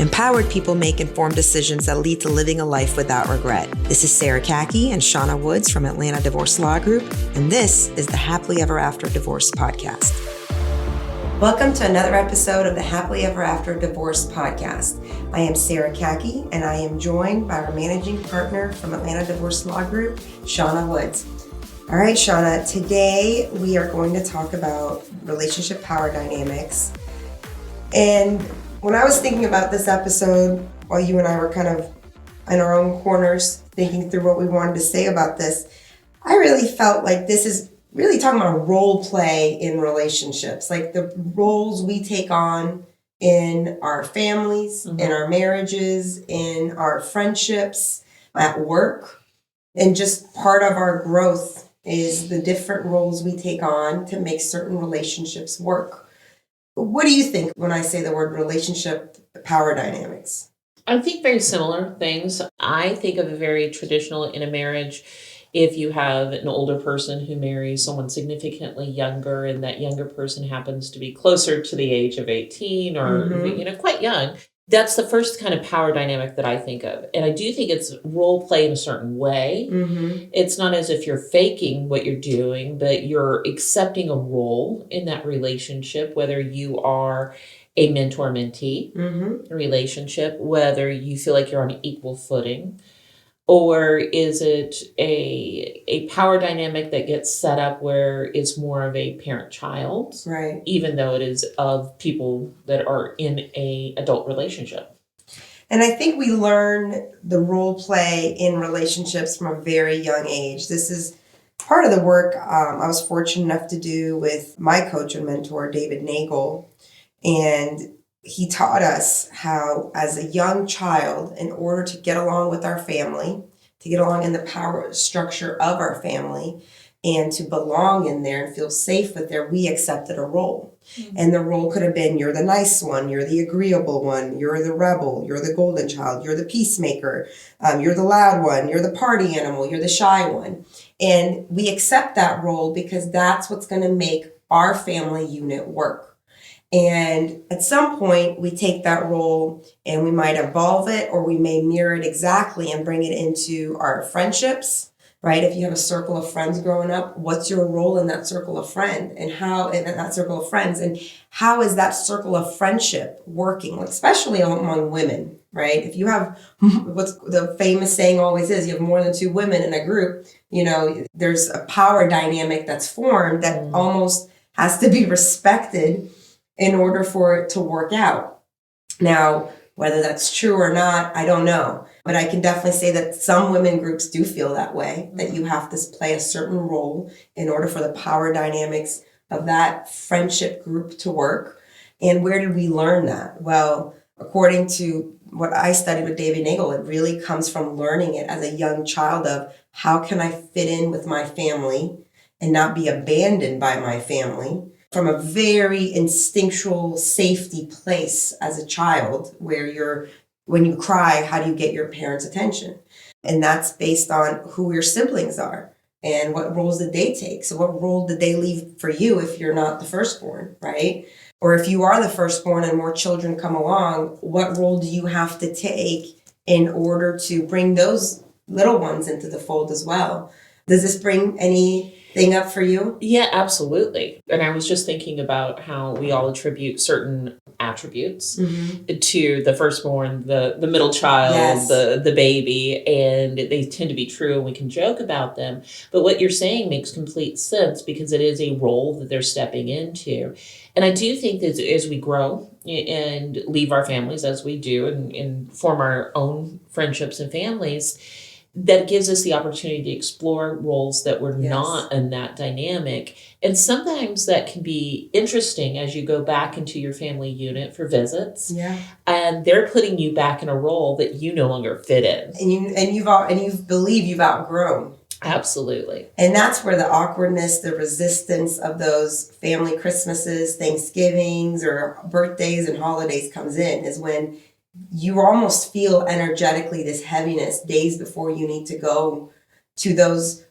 Empowered people make informed decisions that lead to living a life without regret. This is Sarah Kaki and Shauna Woods from Atlanta Divorce Law Group, and this is the Happily Ever After Divorce Podcast. Welcome to another episode of the Happily Ever After Divorce Podcast. I am Sarah Kaki, and I am joined by our managing partner from Atlanta Divorce Law Group, Shauna Woods. All right, Shauna, today we are going to talk about relationship power dynamics. And when I was thinking about this episode, while you and I were kind of in our own corners thinking through what we wanted to say about this, I really felt like this is really talking about role play in relationships, like the roles we take on in our families, in our marriages, in our friendships, at work, and just part of our growth is the different roles we take on to make certain relationships work. What do you think when I say the word relationship power dynamics? I think very similar things. I think of a very traditional in a marriage. If you have an older person who marries someone significantly younger and that younger person happens to be closer to the age of 18 or quite young, that's the first kind of power dynamic that I think of. And I do think it's role play in a certain way. It's not as if you're faking what you're doing, but you're accepting a role in that relationship, whether you are a mentor-mentee relationship, whether you feel like you're on equal footing. Or is it a power dynamic that gets set up where it's more of a parent-child, right? Even though it is of people that are in a adult relationship. And I think we learn the role play in relationships from a very young age. This is part of the work I was fortunate enough to do with my coach and mentor, David Nagel. And he taught us how, as a young child, in order to get along with our family, to get along in the power structure of our family, and to belong in there and feel safe with there, we accepted a role. And the role could have been, you're the nice one, you're the agreeable one, you're the rebel, you're the golden child, you're the peacemaker, you're the loud one, you're the party animal, you're the shy one. And we accept that role because that's what's going to make our family unit work. And at some point, we take that role and we might evolve it, or we may mirror it exactly and bring it into our friendships, right? If you have a circle of friends growing up, what's your role in that circle of friends, and how is that circle of friendship working, especially among women, right? If you have what's the famous saying always is, you have more than two women in a group, there's a power dynamic that's formed that almost has to be respected in order for it to work out. Now, whether that's true or not, I don't know. But I can definitely say that some women groups do feel that way, that you have to play a certain role in order for the power dynamics of that friendship group to work. And where did we learn that? Well, according to what I studied with David Nagel, it really comes from learning it as a young child of how can I fit in with my family and not be abandoned by my family, from a very instinctual safety place as a child, where when you cry, how do you get your parents' attention? And that's based on who your siblings are and what roles did they take. So what role did they leave for you if you're not the firstborn, right? Or if you are the firstborn and more children come along, what role do you have to take in order to bring those little ones into the fold as well? Does this bring anything up for you? Yeah, absolutely. And I was just thinking about how we all attribute certain attributes to the firstborn, the middle child, the baby, and they tend to be true and we can joke about them. But what you're saying makes complete sense because it is a role that they're stepping into. And I do think that as we grow and leave our families as we do and form our own friendships and families, that gives us the opportunity to explore roles that were not in that dynamic. And sometimes that can be interesting as you go back into your family unit for visits. Yeah. And they're putting you back in a role that you no longer fit in. And you believe you've outgrown. Absolutely. And that's where the awkwardness, the resistance of those family Christmases, Thanksgivings, or birthdays and holidays comes in, is when you almost feel energetically this heaviness days before you need to go to those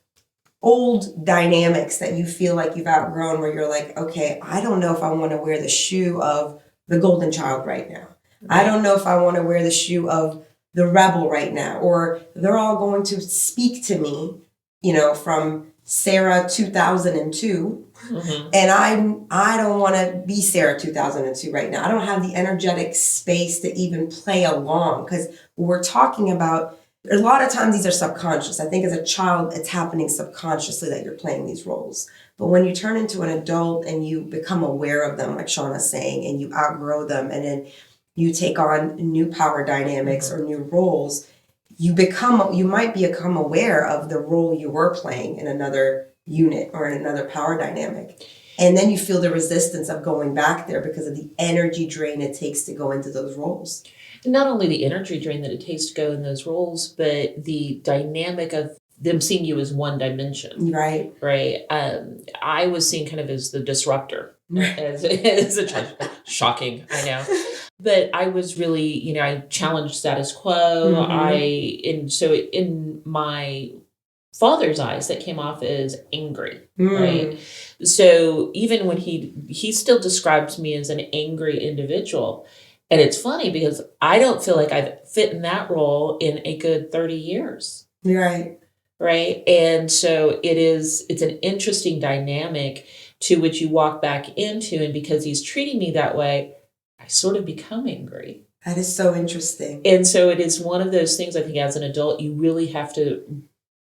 old dynamics that you feel like you've outgrown, where you're like, okay, I don't know if I want to wear the shoe of the golden child right now. I don't know if I want to wear the shoe of the rebel right now, or they're all going to speak to me, from Sarah 2002. And I don't want to be Sarah 2002 right now. I don't have the energetic space to even play along, because we're talking about, a lot of times these are subconscious. I think as a child, it's happening subconsciously that you're playing these roles. But when you turn into an adult and you become aware of them, like Shauna's saying, and you outgrow them, and then you take on new power dynamics or new roles, you might become aware of the role you were playing in another unit or in another power dynamic. And then you feel the resistance of going back there because of the energy drain it takes to go into those roles. Not only the energy drain that it takes to go in those roles, but the dynamic of them seeing you as one dimension. Right. Right. I was seen kind of as the disruptor, as a child. Shocking, I know. But I was really, I challenged status quo. And so in my father's eyes, that came off as angry, right? So even when he still describes me as an angry individual. And it's funny because I don't feel like I've fit in that role in a good 30 years. Right. Right. And so it's an interesting dynamic to which you walk back into. And because he's treating me that way, I sort of become angry. That is so interesting. And so it is one of those things, I think, as an adult, you really have to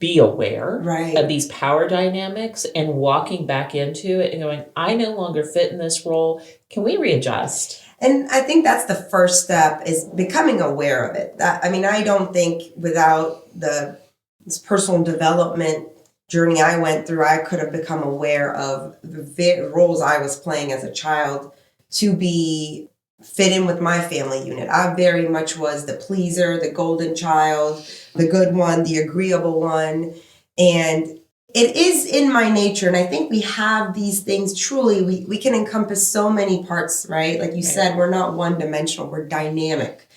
be aware of these power dynamics and walking back into it and going, I no longer fit in this role. Can we readjust? And I think that's the first step, is becoming aware of it. I don't think without this personal development journey I went through, I could have become aware of the roles I was playing as a child to be fit in with my family unit. I very much was the pleaser, the golden child, the good one, the agreeable one. And it is in my nature. And I think we have these things truly, we can encompass so many parts, right? Like you said, we're not one dimensional, we're dynamic.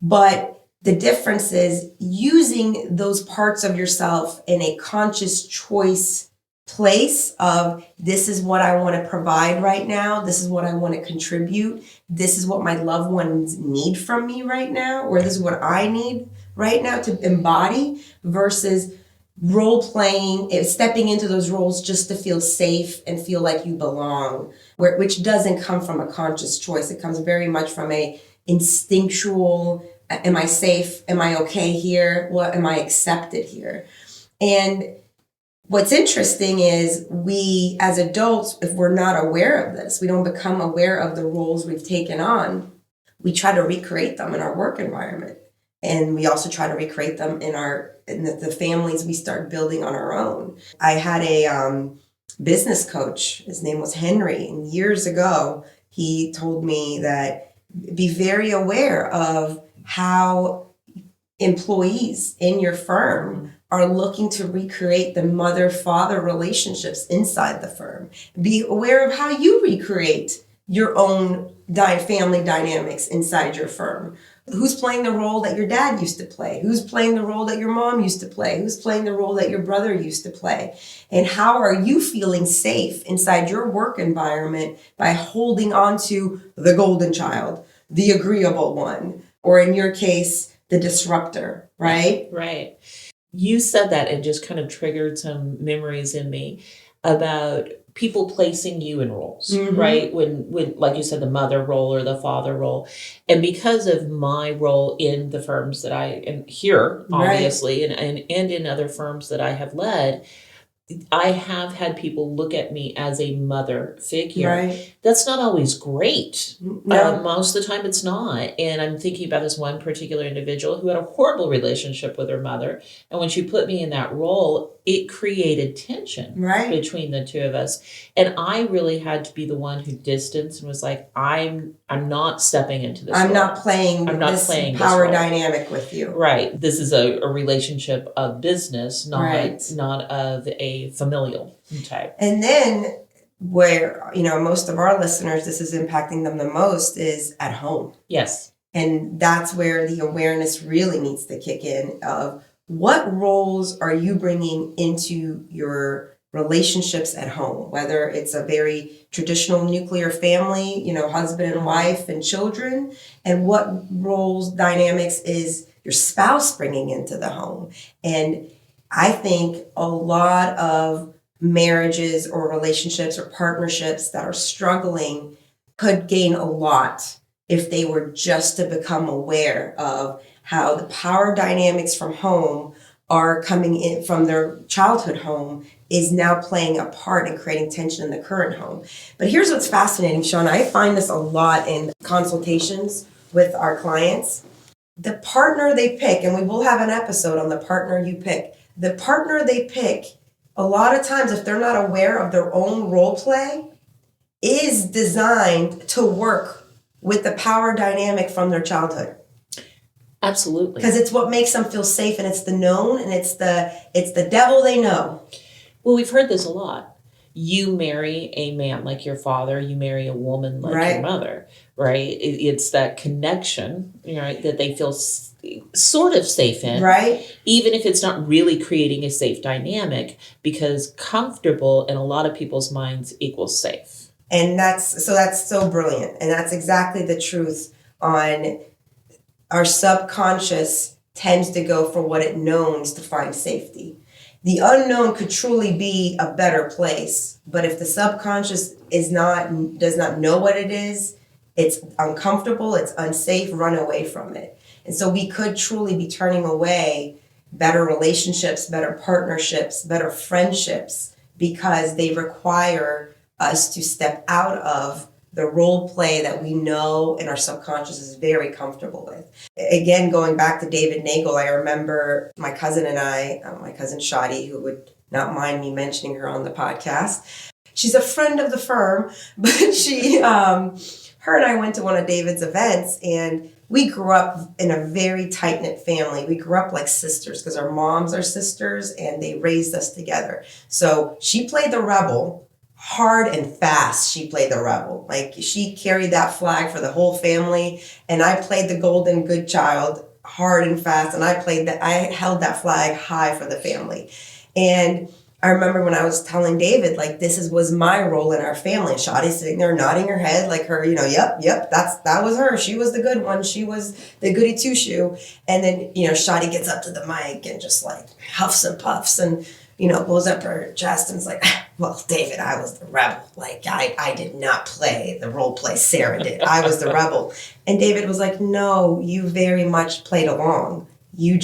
But the difference is using those parts of yourself in a conscious choice place of, this is what I want to provide right now. This is what I want to contribute. This is what my loved ones need from me right now, or this is what I need right now to embody, versus role playing, stepping into those roles just to feel safe and feel like you belong, which doesn't come from a conscious choice. It comes very much from a instinctual, am I safe? Am I okay here? What am I accepted here? And what's interesting is, we as adults, if we're not aware of this, we don't become aware of the roles we've taken on, we try to recreate them in our work environment. And we also try to recreate them in the families we start building on our own. I had a business coach, his name was Henry, and years ago, he told me that be very aware of how employees in your firm are looking to recreate the mother-father relationships inside the firm. Be aware of how you recreate your own family dynamics inside your firm. Who's playing the role that your dad used to play? Who's playing the role that your mom used to play? Who's playing the role that your brother used to play? And how are you feeling safe inside your work environment by holding on to the golden child, the agreeable one, or in your case, the disruptor, right? Right. You said that and just kind of triggered some memories in me about people placing you in roles, right? When, like you said, the mother role or the father role. And because of my role in the firms that I am here, obviously, and in other firms that I have led, I have had people look at me as a mother figure. Right. That's not always great. No. Most of the time it's not. And I'm thinking about this one particular individual who had a horrible relationship with her mother. And when she put me in that role, it created tension between the two of us. And I really had to be the one who distanced and was like, I'm not stepping into this I'm role. not playing this power dynamic with you. Right. This is a relationship of business, not of a familial type. And then where, most of our listeners, this is impacting them the most, is at home. Yes. And that's where the awareness really needs to kick in of, what roles are you bringing into your relationships at home, whether it's a very traditional nuclear family, husband and wife and children, and what roles dynamics is your spouse bringing into the home. And I think a lot of marriages or relationships or partnerships that are struggling could gain a lot if they were just to become aware of how the power dynamics from home are coming in from their childhood home is now playing a part in creating tension in the current home. But here's what's fascinating, Sean. I find this a lot in consultations with our clients. The partner they pick, and we will have an episode on the partner you pick. The partner they pick, a lot of times, if they're not aware of their own role play, is designed to work with the power dynamic from their childhood. Absolutely. Because it's what makes them feel safe, and it's the known, and it's the devil they know. Well, we've heard this a lot. You marry a man like your father, you marry a woman like Right. your mother, right? It's that connection, right, that they feel sort of safe in. Right. Even if it's not really creating a safe dynamic, because comfortable in a lot of people's minds equals safe. And that's so brilliant. And that's exactly the truth on our subconscious tends to go for what it knows to find safety. The unknown could truly be a better place, but if the subconscious does not know what it is, it's uncomfortable, it's unsafe, run away from it. And so we could truly be turning away better relationships, better partnerships, better friendships, because they require us to step out of the role play that we know and our subconscious is very comfortable with. Again, going back to David Nagel, I remember my cousin and I, my cousin Shadi, who would not mind me mentioning her on the podcast. She's a friend of the firm, but her and I went to one of David's events, and we grew up in a very tight-knit family. We grew up like sisters because our moms are sisters and they raised us together. So she played the rebel. Hard and fast, she played the rebel. Like, she carried that flag for the whole family, and I played the golden good child, hard and fast, and I held that flag high for the family. And I remember when I was telling David, like, was my role in our family. Shadi's sitting there nodding her head, like her, yep, that was her. She was the good one. She was the goody two-shoe. And then, Shadi gets up to the mic and just like huffs and puffs and, blows up her chest and is like, well, David, I was the rebel. Like, I did not play the role play Sarah did. I was the rebel. And David was like, no, you very much played along. You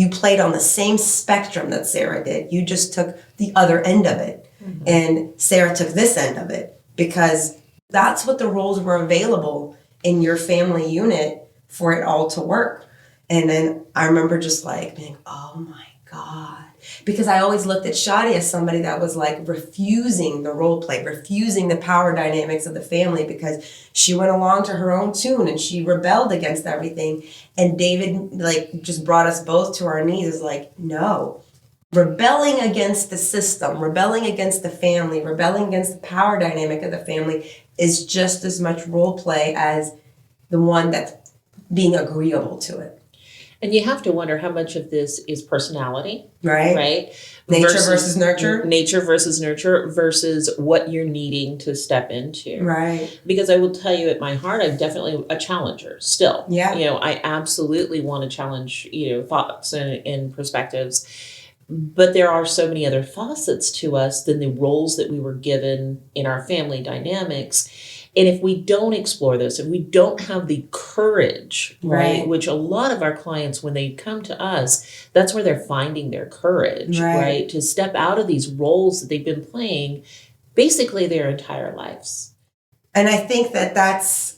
played on the same spectrum that Sarah did. You just took the other end of it. Mm-hmm. And Sarah took this end of it, because that's what the roles were available in your family unit for it all to work. And then I remember just like being, oh my God. Because I always looked at Shadi as somebody that was like refusing the role play, refusing the power dynamics of the family, because she went along to her own tune and she rebelled against everything. And David like just brought us both to our knees. Is like, no, rebelling against the system, rebelling against the family, rebelling against the power dynamic of the family is just as much role play as the one that's being agreeable to it. And you have to wonder how much of this is personality, right? Nature versus nurture. Nature versus nurture versus what you're needing to step into. Right. Because I will tell you, at my heart, I'm definitely a challenger still. Yeah. I absolutely want to challenge, thoughts and perspectives. But there are so many other facets to us than the roles that we were given in our family dynamics. And if we don't explore this, if we don't have the courage, right, which a lot of our clients, when they come to us, that's where they're finding their courage, right, to step out of these roles that they've been playing basically their entire lives. And I think that's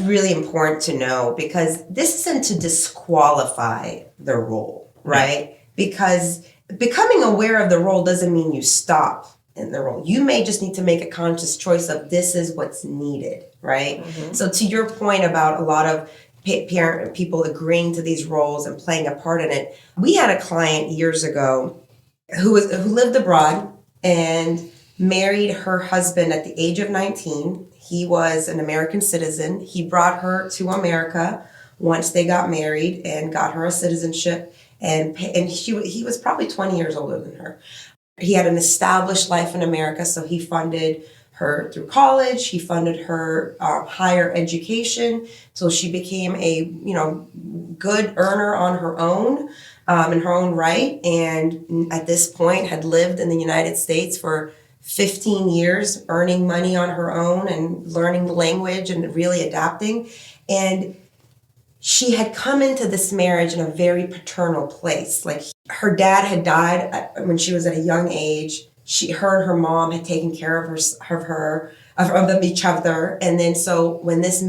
really important to know, because this isn't to disqualify the role, right? Because becoming aware of the role doesn't mean you stop in the role. You may just need to make a conscious choice of this is what's needed, right? Mm-hmm. So to your point about a lot of parent people agreeing to these roles and playing a part in it, we had a client years ago who lived abroad and married her husband at the age of 19. He was an American citizen. He brought her to America once they got married and got her a citizenship. And he was probably 20 years older than her. He had an established life in America, so he funded her through college. He funded her higher education, so she became a good earner on her own, in her own right. And at this point, had lived in the United States for 15 years, earning money on her own and learning the language and really adapting. And she had come into this marriage in a very paternal place. Like, her dad had died when she was at a young age. Her and her mom had taken care of them, each other. And then so when this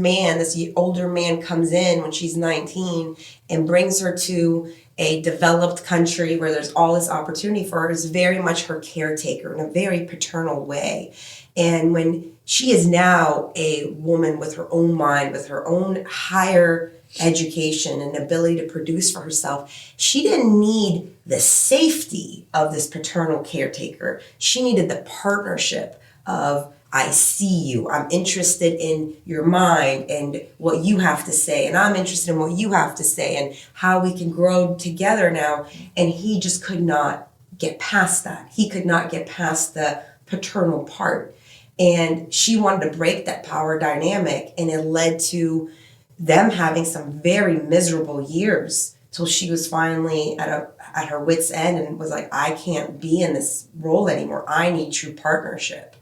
older man comes in when she's 19 and brings her to a developed country where there's all this opportunity for her, is very much her caretaker in a very paternal way. And when she is now a woman with her own mind, with her own higher education and ability to produce for herself, she didn't need the safety of this paternal caretaker. She needed the partnership of, I see you, I'm interested in your mind and what you have to say, and I'm interested in what you have to say and how we can grow together now. And he just could not get past that. He could not get past the paternal part. And she wanted to break that power dynamic, and it led to them having some very miserable years till she was finally at her wit's end and was like, I can't be in this role anymore. I need true partnership.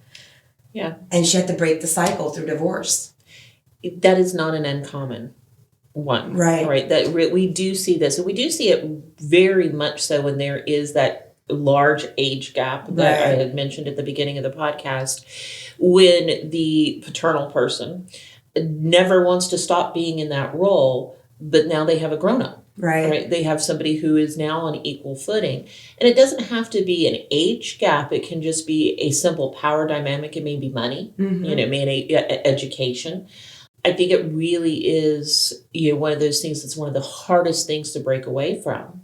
Yeah. And she had to break the cycle through divorce. That is not an uncommon one. Right. Right. That we do see this, and we do see it very much so when there is that large age gap that I had mentioned at the beginning of the podcast, when the paternal person never wants to stop being in that role, but now they have a grown-up. Right. They have somebody who is now on equal footing. And it doesn't have to be an age gap. It can just be a simple power dynamic. It may be money, it may be education. I think it really is, one of those things that's one of the hardest things to break away from,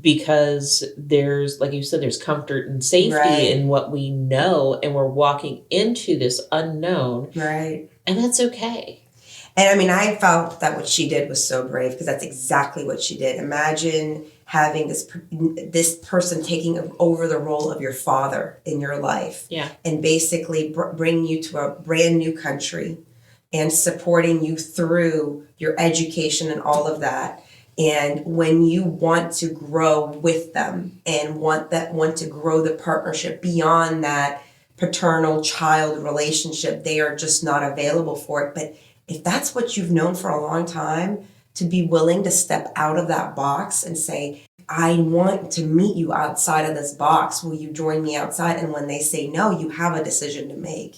because there's, like you said, there's comfort and safety in what we know, and we're walking into this unknown. Right. And that's okay. And I mean, I felt that what she did was so brave, because that's exactly what she did. Imagine having this person taking over the role of your father in your life, and basically bringing you to a brand new country and supporting you through your education and all of that. And when you want to grow with them and want to grow the partnership beyond that paternal child relationship, they are just not available for it. But if that's what you've known for a long time, to be willing to step out of that box and say, I want to meet you outside of this box. Will you join me outside? And when they say no, you have a decision to make.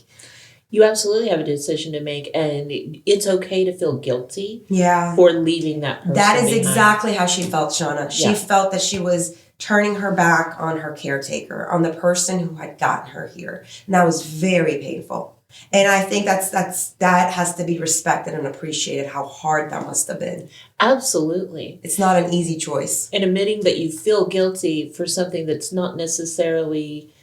You absolutely have a decision to make, and it's okay to feel guilty Yeah. for leaving that person That is behind. exactly how she felt, Shauna. She felt that she was turning her back on her caretaker, on the person who had gotten her here. And that was very painful. And I think that has to be respected and appreciated, how hard that must have been. Absolutely. It's not an easy choice. And admitting that you feel guilty for something that's not necessarily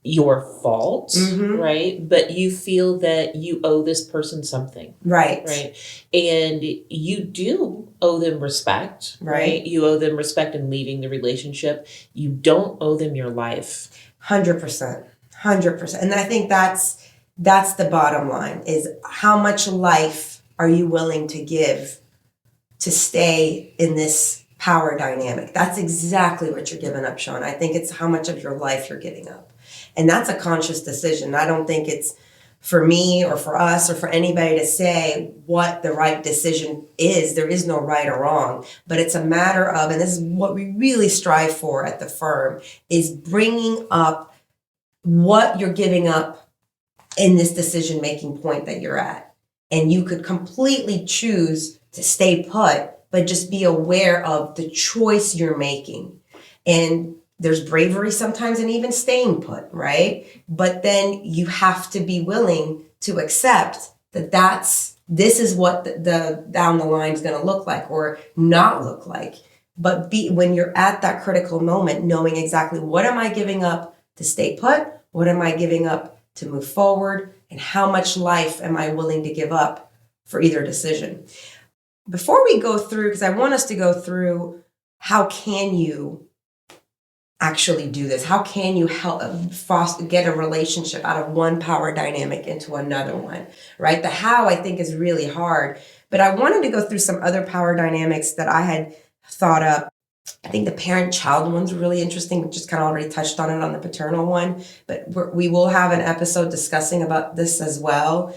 your fault, right? But you feel that you owe this person something. Right. Right. And you do owe them respect, right? You owe them respect in leaving the relationship. You don't owe them your life. 100%. 100%. And I think that's the bottom line, is how much life are you willing to give to stay in this power dynamic? That's exactly what you're giving up, Sean. I think it's how much of your life you're giving up. And that's a conscious decision. I don't think it's for me or for us or for anybody to say what the right decision is. There is no right or wrong, but it's a matter of, and this is what we really strive for at the firm, is bringing up what you're giving up in this decision-making point that you're at. And you could completely choose to stay put, but just be aware of the choice you're making. And there's bravery sometimes in even staying put, right? But then you have to be willing to accept that this is what the down the line is going to look like or not look like. But when you're at that critical moment, knowing exactly what am I giving up to stay put? What am I giving up to move forward? And how much life am I willing to give up for either decision? Before we go through, because I want us to go through, how can you actually do this? How can you help foster, get a relationship out of one power dynamic into another one, right? The how, I think, is really hard. But I wanted to go through some other power dynamics that I had thought up. I think the parent-child one's really interesting. We just kind of already touched on it on the paternal one, but we will have an episode discussing about this as well.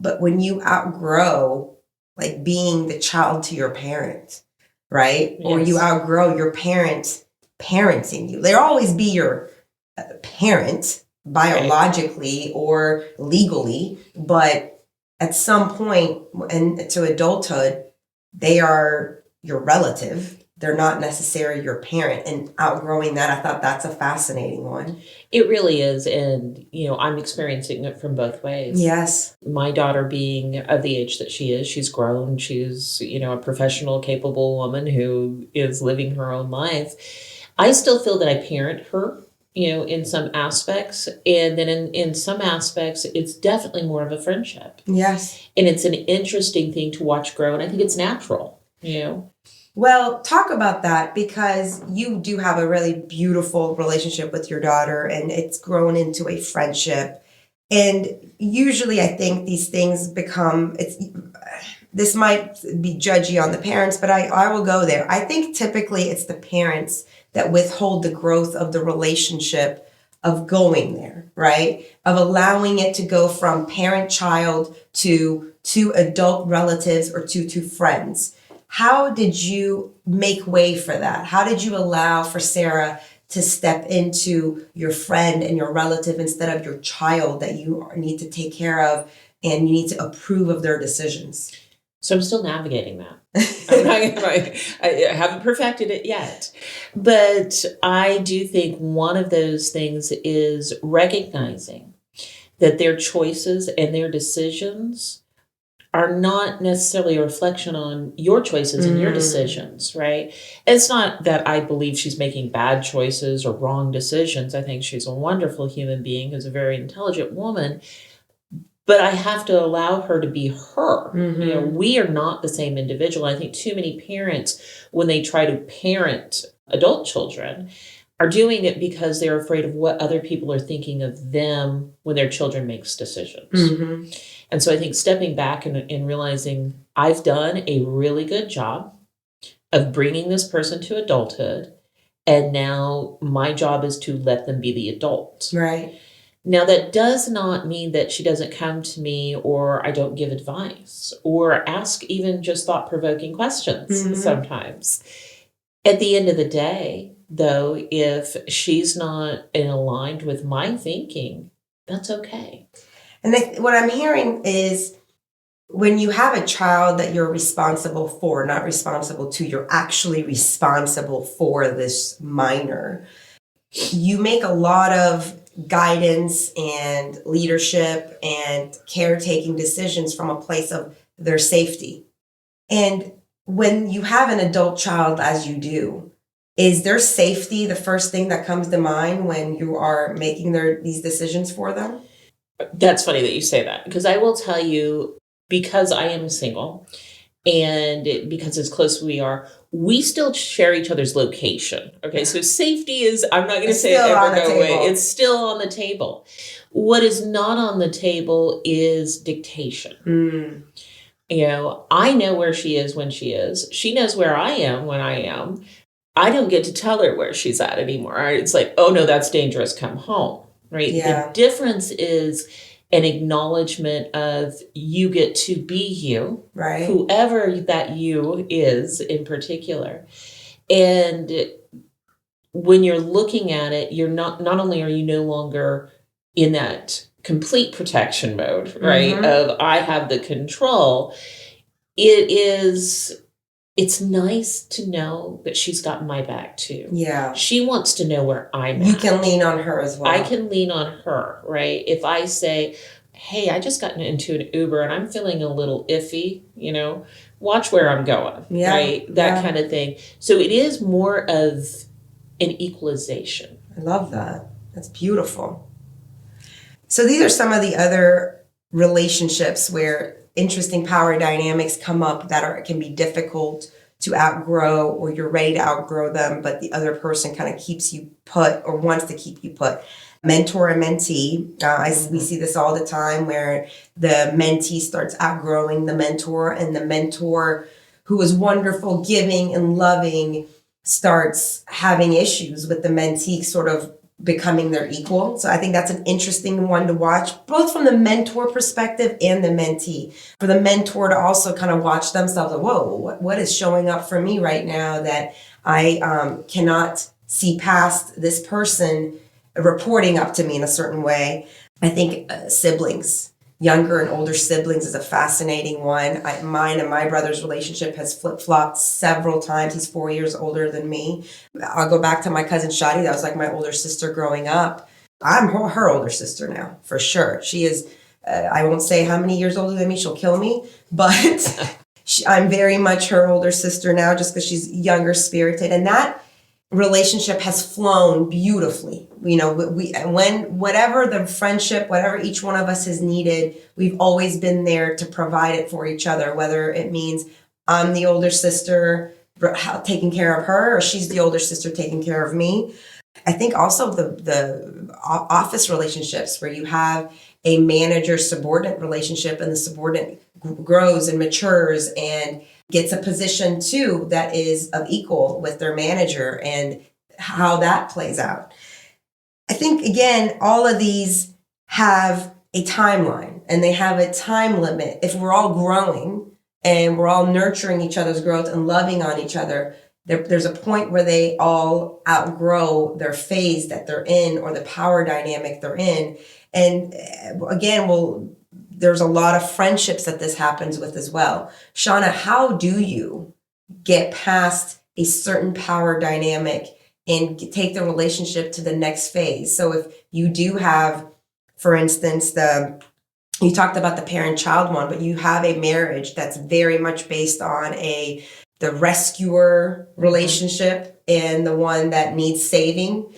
But when you outgrow, like, being the child to your parent, right? Or you Yes. outgrow your parent parenting you. They'll always be your parent biologically or legally, but at some point and to adulthood, they are your relative. They're not necessarily your parent. And outgrowing that, I thought that's a fascinating one. It really is. And, I'm experiencing it from both ways. Yes. My daughter being of the age that she is, she's grown. She's, a professional, capable woman who is living her own life. I still feel that I parent her, in some aspects. And then in some aspects, it's definitely more of a friendship. Yes. And it's an interesting thing to watch grow. And I think it's natural, Well, talk about that, because you do have a really beautiful relationship with your daughter and it's grown into a friendship. And usually I think these things this might be judgy on the parents, but I will go there. I think typically it's the parents that withhold the growth of the relationship of going there, right? Of allowing it to go from parent-child to adult relatives or to friends. How did you make way for that? How did you allow for Sarah to step into your friend and your relative instead of your child that you need to take care of and you need to approve of their decisions? So I'm still navigating that. I haven't perfected it yet. But I do think one of those things is recognizing that their choices and their decisions are not necessarily a reflection on your choices and your decisions, right? It's not that I believe she's making bad choices or wrong decisions. I think she's a wonderful human being who's a very intelligent woman. But I have to allow her to be her. We are not the same individual. I think too many parents, when they try to parent adult children, are doing it because they're afraid of what other people are thinking of them when their children makes decisions. And so I think stepping back and realizing I've done a really good job of bringing this person to adulthood, and now my job is to let them be the adult. Right. Now, that does not mean that she doesn't come to me or I don't give advice or ask even just thought-provoking questions sometimes. At the end of the day, though, if she's not aligned with my thinking, that's okay. And what I'm hearing is when you have a child that you're responsible for, not responsible to, you're actually responsible for this minor, you make a lot of guidance and leadership and caretaking decisions from a place of their safety. And when you have an adult child, as you do, is their safety the first thing that comes to mind when you are making these decisions for them? That's funny that you say that, because I will tell you, because I am single and because as close as we are, we still share each other's location. Okay, so safety is, I'm not going to say it ever go away. It's still on the table. What is not on the table is dictation. I know where she is when she is. She knows where I am when I am. I don't get to tell her where she's at anymore. It's like, oh no, that's dangerous, come home. Right? Yeah. The difference is an acknowledgement of you get to be you, right? Whoever that you is in particular. And when you're looking at it, you're not only are you no longer in that complete protection mode, right? Of I have the control. It's nice to know that she's got my back too. Yeah. She wants to know where I'm at. You can lean on her as well. I can lean on her, right? If I say, hey, I just got into an Uber and I'm feeling a little iffy, watch where I'm going, right? That kind of thing. So it is more of an equalization. I love that. That's beautiful. So these are some of the other relationships where interesting power dynamics come up that can be difficult to outgrow, or you're ready to outgrow them, but the other person kind of keeps you put or wants to keep you put. Mentor and mentee. We see this all the time where the mentee starts outgrowing the mentor, and the mentor, who is wonderful, giving, and loving, starts having issues with the mentee sort of becoming their equal. So I think that's an interesting one to watch, both from the mentor perspective and the mentee. For the mentor to also kind of watch themselves, like, whoa, what is showing up for me right now that I cannot see past this person reporting up to me in a certain way. I think siblings, younger and older siblings, is a fascinating one. Mine and my brother's relationship has flip-flopped several times. He's 4 years older than me. I'll go back to my cousin Shadi. That was like my older sister growing up. I'm her older sister now, for sure. She is, I won't say how many years older than me. She'll kill me. But I'm very much her older sister now, just because she's younger spirited. And that relationship has flown beautifully. Whatever the friendship, whatever each one of us has needed, we've always been there to provide it for each other, whether it means I'm the older sister taking care of her, or she's the older sister taking care of me. I think also the office relationships, where you have a manager-subordinate relationship, and the subordinate grows and matures and gets a position too that is of equal with their manager, and how that plays out. I think, again, all of these have a timeline, and they have a time limit. If we're all growing and we're all nurturing each other's growth and loving on each other, there's a point where they all outgrow their phase that they're in, or the power dynamic they're in. And again, there's a lot of friendships that this happens with as well. Shauna, how do you get past a certain power dynamic and take the relationship to the next phase? So if you do have, for instance, you talked about the parent-child one, but you have a marriage that's very much based on the rescuer relationship and the one that needs saving.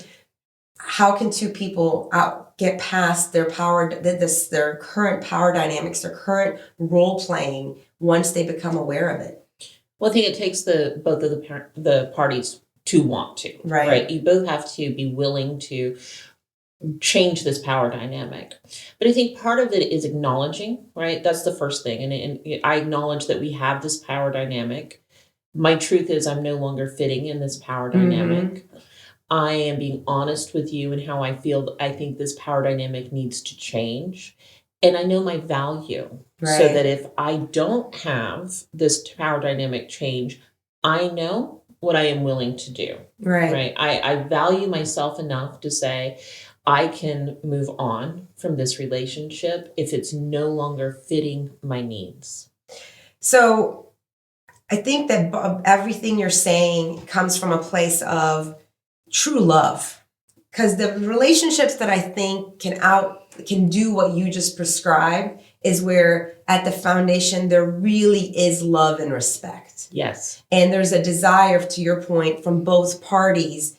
How can two people get past their their current power dynamics, their current role playing, once they become aware of it? Well, I think it takes both of the parties to want to, right? You both have to be willing to change this power dynamic. But I think part of it is acknowledging, right? That's the first thing. And I acknowledge that we have this power dynamic. My truth is I'm no longer fitting in this power dynamic. I am being honest with you and how I feel. I think this power dynamic needs to change. And I know my value. So that if I don't have this power dynamic change, I know what I am willing to do. Right. I value myself enough to say, I can move on from this relationship if it's no longer fitting my needs. So I think that everything you're saying comes from a place of true love, because the relationships that I think can do what you just prescribed is where at the foundation there really is love and respect. Yes. And there's a desire, to your point, from both parties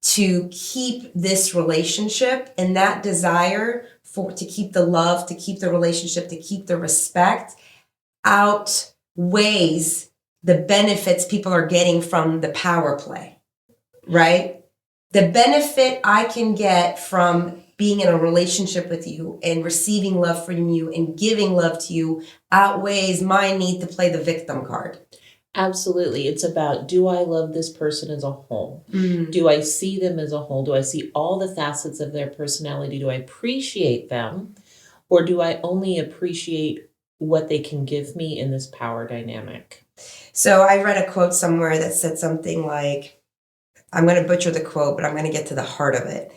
to keep this relationship, and that desire to keep the love, to keep the relationship, to keep the respect outweighs the benefits people are getting from the power play, right? The benefit I can get from being in a relationship with you and receiving love from you and giving love to you outweighs my need to play the victim card. Absolutely. It's about, do I love this person as a whole? Do I see them as a whole? Do I see all the facets of their personality? Do I appreciate them? Or do I only appreciate what they can give me in this power dynamic? So I read a quote somewhere that said something like, I'm going to butcher the quote, but I'm going to get to the heart of it.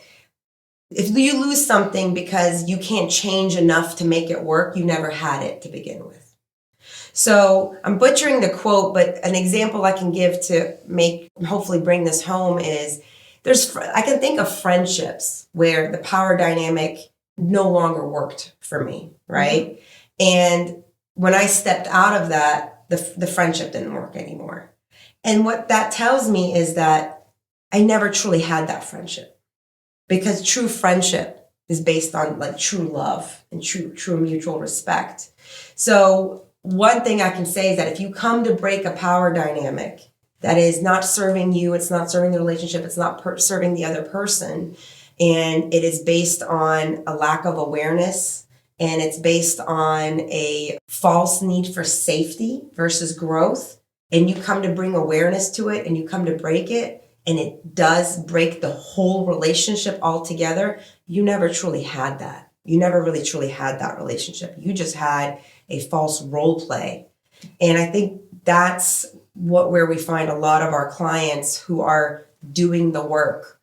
If you lose something because you can't change enough to make it work, you never had it to begin with. So I'm butchering the quote, but an example I can give to hopefully bring this home is I can think of friendships where the power dynamic no longer worked for me, right? And when I stepped out of that, the friendship didn't work anymore. And what that tells me is that I never truly had that friendship, because true friendship is based on like true love and true mutual respect. So one thing I can say is that if you come to break a power dynamic that is not serving you, it's not serving the relationship, it's not serving the other person, and it is based on a lack of awareness, and it's based on a false need for safety versus growth, and you come to bring awareness to it and you come to break it, and it does break the whole relationship altogether, you never truly had that. You never really truly had that relationship. You just had a false role play. And I think that's where we find a lot of our clients who are doing the work.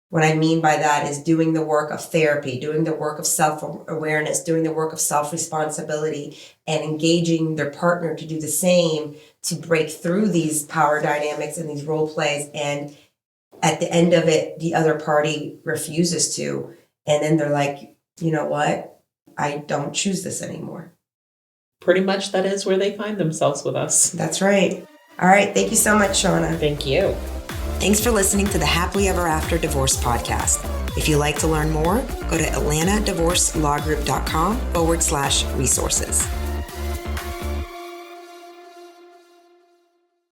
What I mean by that is doing the work of therapy, doing the work of self-awareness, doing the work of self-responsibility, and engaging their partner to do the same, to break through these power dynamics and these role plays. And at the end of it, the other party refuses to. And then they're like, you know what? I don't choose this anymore. Pretty much that is where they find themselves with us. That's right. All right. Thank you so much, Shauna. Thank you. Thanks for listening to the Happily Ever After Divorce podcast. If you'd like to learn more, go to atlantadivorcelawgroup.com/resources.